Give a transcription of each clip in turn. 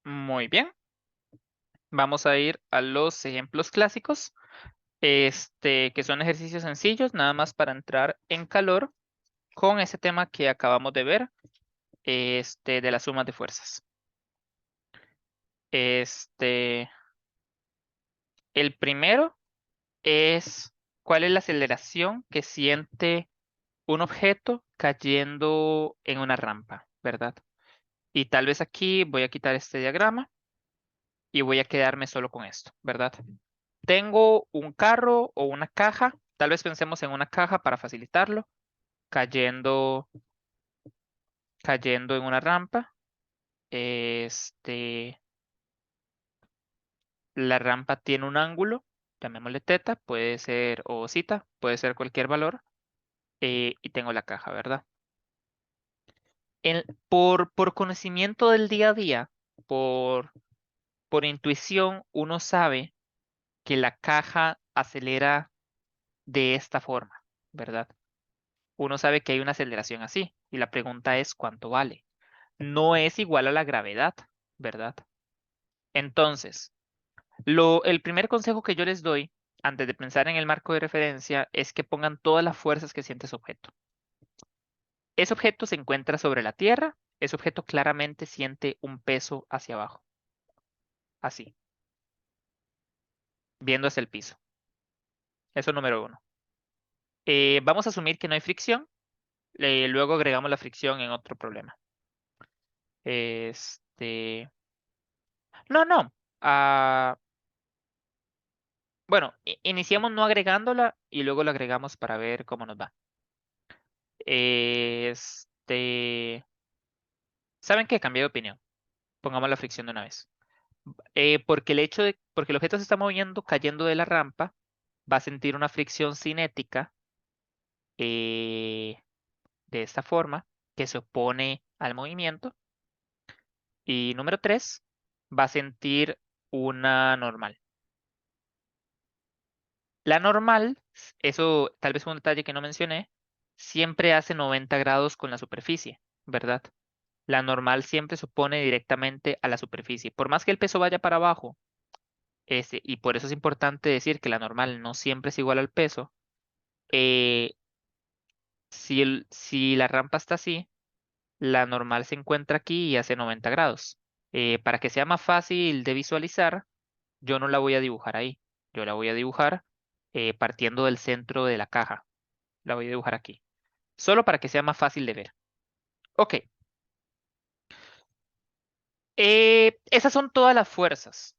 Muy bien. Vamos a ir a los ejemplos clásicos, que son ejercicios sencillos, nada más para entrar en calor con ese tema que acabamos de ver, de la suma de fuerzas. Este, el primero es ¿cuál es la aceleración que siente un objeto cayendo en una rampa, ¿verdad? Y tal vez aquí voy a quitar este diagrama y voy a quedarme solo con esto, ¿verdad? Tengo un carro o una caja, tal vez pensemos en una caja para facilitarlo, cayendo, cayendo en una rampa. Este, la rampa tiene un ángulo, llamémosle teta, puede ser o zeta, puede ser cualquier valor, y tengo la caja, ¿verdad? Por conocimiento del día a día, por, por intuición, uno sabe que la caja acelera de esta forma, ¿verdad? Uno sabe que hay una aceleración así, y la pregunta es ¿cuánto vale? No es igual a la gravedad, ¿verdad? Entonces, el primer consejo que yo les doy antes de pensar en el marco de referencia es que pongan todas las fuerzas que siente ese objeto. Ese objeto se encuentra sobre la Tierra, ese objeto claramente siente un peso hacia abajo, así, viendo hacia el piso. Eso número uno. Vamos a asumir que no hay fricción, luego agregamos la fricción en otro problema. Este, no, no. ah, bueno, iniciamos no agregándola y luego la agregamos para ver cómo nos va. Este, ¿Saben qué? Cambié de opinión. Pongamos la fricción de una vez. Porque el objeto se está moviendo, cayendo de la rampa, va a sentir una fricción cinética eh, de esta forma que se opone al movimiento. Y número tres, va a sentir una normal. La normal, eso tal vez fue un detalle que no mencioné, siempre hace 90 grados con la superficie, ¿verdad? La normal siempre se opone directamente a la superficie. Por más que el peso vaya para abajo, y por eso es importante decir que la normal no siempre es igual al peso, eh, si la rampa está así, la normal se encuentra aquí y hace 90 grados. Para que sea más fácil de visualizar, yo no la voy a dibujar ahí. Yo la voy a dibujar partiendo del centro de la caja. La voy a dibujar aquí. Solo para que sea más fácil de ver. Ok. Esas son todas las fuerzas.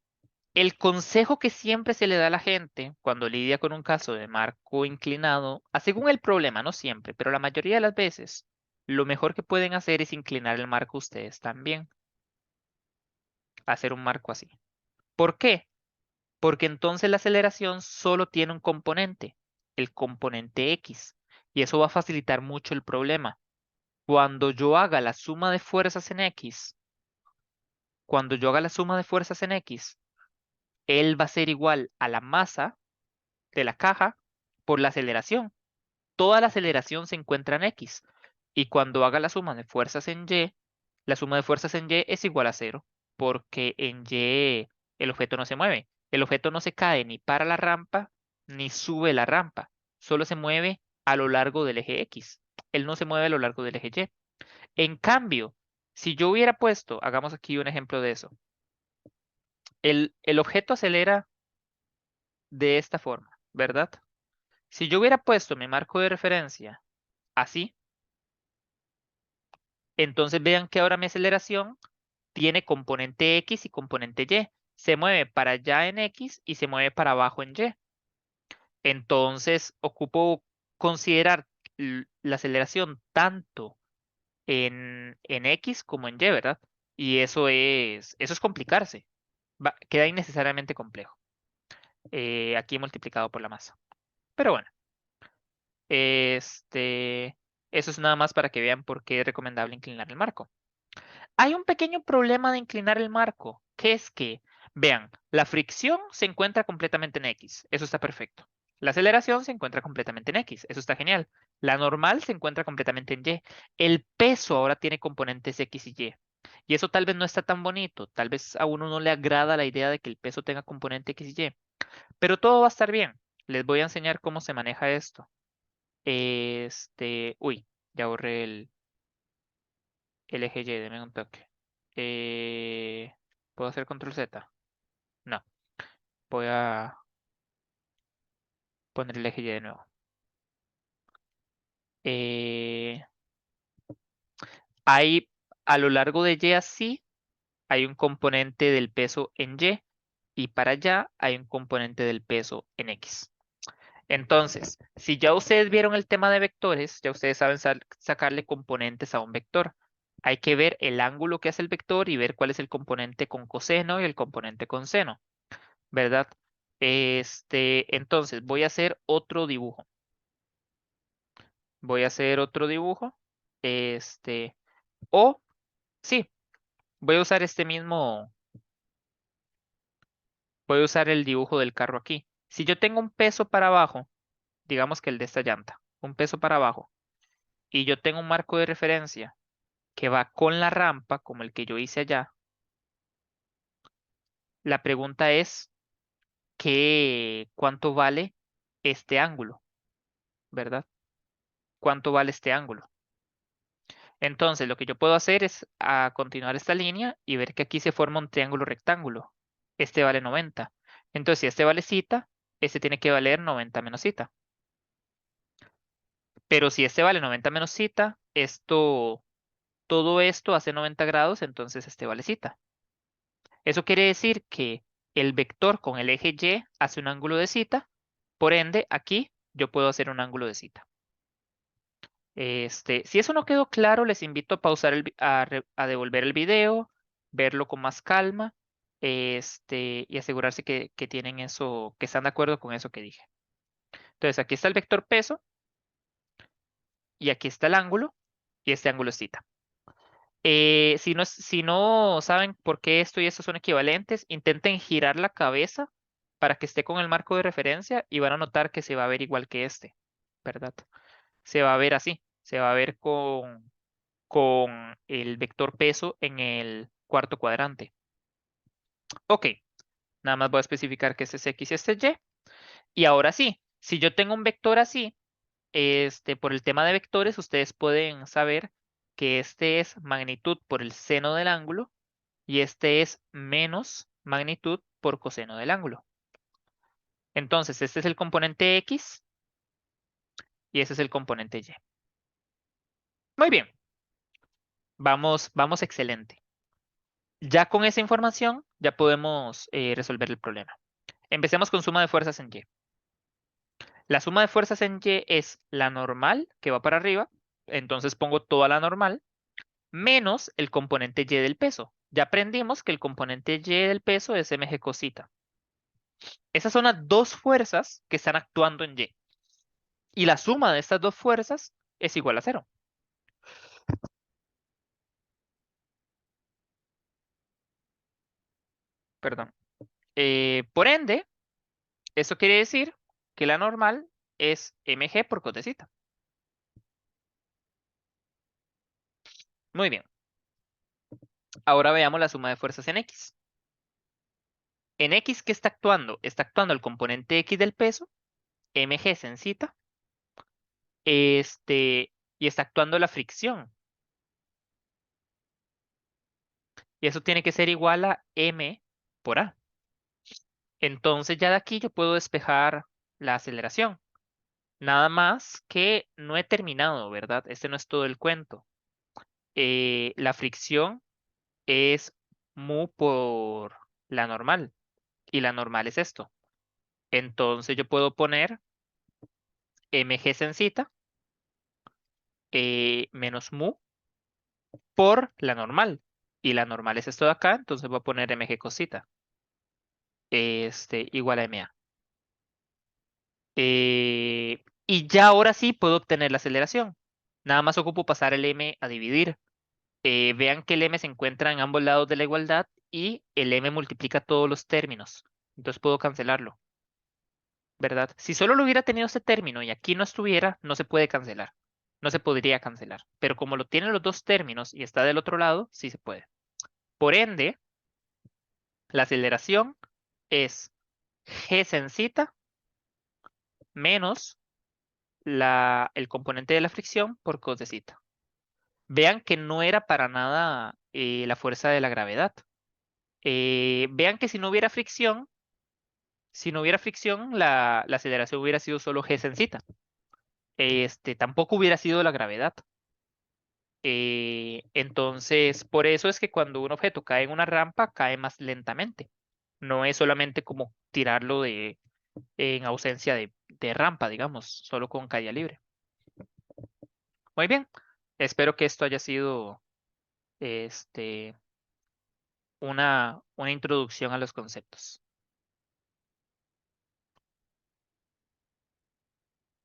El consejo que siempre se le da a la gente cuando lidia con un caso de marco inclinado, según el problema, no siempre, pero la mayoría de las veces, lo mejor que pueden hacer es inclinar el marco ustedes también. Hacer un marco así. ¿Por qué? Porque entonces la aceleración solo tiene un componente, el componente X. Y eso va a facilitar mucho el problema. Cuando yo haga la suma de fuerzas en X, cuando yo haga la suma de fuerzas en X, él va a ser igual a la masa de la caja por la aceleración. Toda la aceleración se encuentra en X. Y cuando haga la suma de fuerzas en Y, la suma de fuerzas en Y es igual a cero, porque en Y el objeto no se mueve. El objeto no se cae ni para la rampa, ni sube la rampa. Solo se mueve a lo largo del eje X. Él no se mueve a lo largo del eje Y. En cambio, si yo hubiera puesto, hagamos aquí un ejemplo de eso, el objeto acelera de esta forma, ¿verdad? Si yo hubiera puesto mi marco de referencia así, entonces vean que ahora mi aceleración tiene componente X y componente Y. Se mueve para allá en X y se mueve para abajo en Y. Entonces ocupo considerar la aceleración tanto en X como en Y, ¿verdad? Y eso es complicarse. Queda innecesariamente complejo. Aquí multiplicado por la masa. Pero bueno, este, eso es nada más para que vean por qué es recomendable inclinar el marco. Hay un pequeño problema de inclinar el marco, que es que, vean, la fricción se encuentra completamente en X, eso está perfecto. La aceleración se encuentra completamente en X, eso está genial. La normal se encuentra completamente en Y. El peso ahora tiene componentes X y Y. Y eso tal vez no está tan bonito, tal vez a uno no le agrada la idea de que el peso tenga componente X y Y, pero todo va a estar bien. Les voy a enseñar cómo se maneja esto. Uy, ya borré el eje Y, denme un toque. ¿Puedo hacer control Z? No, voy a poner el eje Y de nuevo. Eh, Hay a lo largo de Y así, hay un componente del peso en Y para allá hay un componente del peso en X. Entonces, si ya ustedes vieron el tema de vectores, ya ustedes saben sacarle componentes a un vector. Hay que ver el ángulo que hace el vector y ver cuál es el componente con coseno y el componente con seno, ¿verdad? Entonces, voy a hacer otro dibujo. Voy a hacer otro dibujo. Este, o, sí, voy a usar voy a usar el dibujo del carro aquí. Si yo tengo un peso para abajo, digamos que el de esta llanta, un peso para abajo, y yo tengo un marco de referencia que va con la rampa, como el que yo hice allá, la pregunta es, ¿cuánto vale este ángulo? ¿Verdad? ¿Cuánto vale este ángulo? Entonces, lo que yo puedo hacer es continuar esta línea y ver que aquí se forma un triángulo rectángulo. Este vale 90. Entonces, si este vale cita, este tiene que valer 90 menos cita. Pero si este vale 90 menos cita, todo esto hace 90 grados, entonces este vale cita. Eso quiere decir que el vector con el eje Y hace un ángulo de cita, por ende, aquí yo puedo hacer un ángulo de cita. Si eso no quedó claro, les invito a pausar a devolver el video, verlo con más calma, y asegurarse que tienen eso, que están de acuerdo con eso que dije. Entonces, aquí está el vector peso y aquí está el ángulo y este ángulo es cita. Si no saben por qué esto y esto son equivalentes, intenten girar la cabeza para que esté con el marco de referencia y van a notar que se va a ver igual que este, ¿verdad? Se va a ver así, se va a ver con el vector peso en el cuarto cuadrante. Ok, nada más voy a especificar que este es X y este es Y. Y ahora sí, si yo tengo un vector así, por el tema de vectores, ustedes pueden saber que este es magnitud por el seno del ángulo y este es menos magnitud por coseno del ángulo. Entonces, este es el componente X y este es el componente Y. Muy bien, vamos excelente. Ya con esa información, ya podemos resolver el problema. Empecemos con suma de fuerzas en Y. La suma de fuerzas en Y es la normal que va para arriba, entonces pongo toda la normal, menos el componente Y del peso. Ya aprendimos que el componente Y del peso es mg cosita. Esas son las dos fuerzas que están actuando en Y. Y la suma de estas dos fuerzas es igual a cero. Perdón. Por ende, eso quiere decir que la normal es mg por cotecita. Muy bien. Ahora veamos la suma de fuerzas en X. En X, ¿qué está actuando? Está actuando el componente X del peso, mg sensita, y está actuando la fricción. Y eso tiene que ser igual a m por a. Entonces ya de aquí yo puedo despejar la aceleración. Nada más que no he terminado, ¿verdad? Este no es todo el cuento. La fricción es mu por la normal. Y la normal es esto. Entonces yo puedo poner mg sensita menos mu por la normal. Y la normal es esto de acá, entonces voy a poner mg cosita. Igual a ma. Y ya ahora sí puedo obtener la aceleración. Nada más ocupo pasar el m a dividir. Vean que el m se encuentra en ambos lados de la igualdad y el m multiplica todos los términos. Entonces puedo cancelarlo, ¿verdad? Si solo lo hubiera tenido este término y aquí no estuviera, no se puede cancelar. No se podría cancelar. Pero como lo tienen los dos términos y está del otro lado, sí se puede. Por ende, la aceleración es g sensita menos el componente de la fricción por cos de zeta. Vean que no era para nada la fuerza de la gravedad. Vean que si no hubiera fricción, la aceleración hubiera sido solo g sensita. Tampoco hubiera sido la gravedad. Entonces, por eso es que cuando un objeto cae en una rampa, cae más lentamente. No es solamente como tirarlo en ausencia de rampa, digamos, solo con caída libre. Muy bien. Espero que esto haya sido este, una introducción a los conceptos.